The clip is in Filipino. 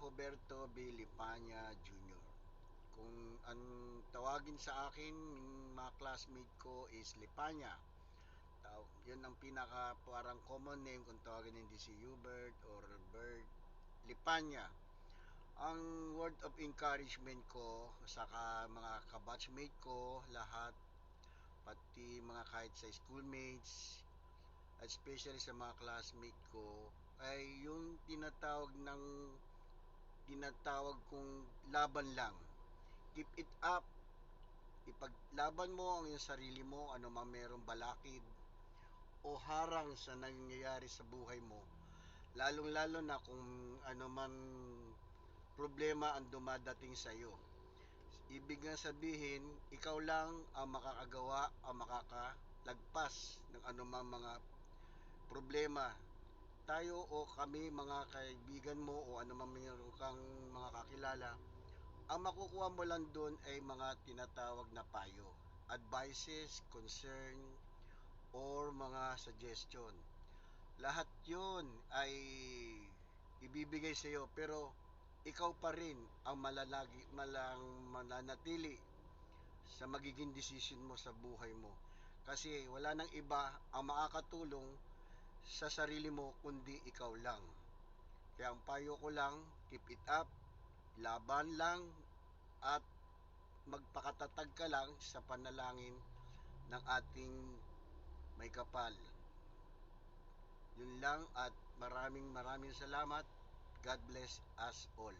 Rigoberto B. Lipanya Jr. Kung ang tawagin sa akin ng mga classmate ko is Lipanya. Yun ang pinaka parang common name kung tawagin hindi si Hubert or Bert. Lipanya. Ang word of encouragement ko sa mga kabatchmate ko lahat, pati mga kahit sa schoolmates, especially sa mga classmate ko, ay yung tinatawag kong laban lang. Keep it up. Ipaglaban mo ang iyong sarili mo, ano man merong balakid o harang sa nangyayari sa buhay mo. Lalong-lalo na kung ano man problema ang dumadating sa iyo. Ibig nga sabihin, ikaw lang ang makakagawa, ang makakalagpas ng anumang mga problema. Tayo o kami, mga kaibigan mo o anumang mayroon kang mga kakilala, ang makukuha mo lang doon ay mga tinatawag na payo, advices, concern, or mga suggestion. Lahat yun ay ibibigay sa iyo pero ikaw pa rin ang mananatili sa magiging decision mo sa buhay mo. Kasi wala nang iba ang makakatulong sa sarili mo kundi ikaw lang. Kaya ang payo ko lang, keep it up, laban lang, at magpakatatag ka lang sa panalangin ng ating may kapal. Yun lang at maraming salamat. God bless us all.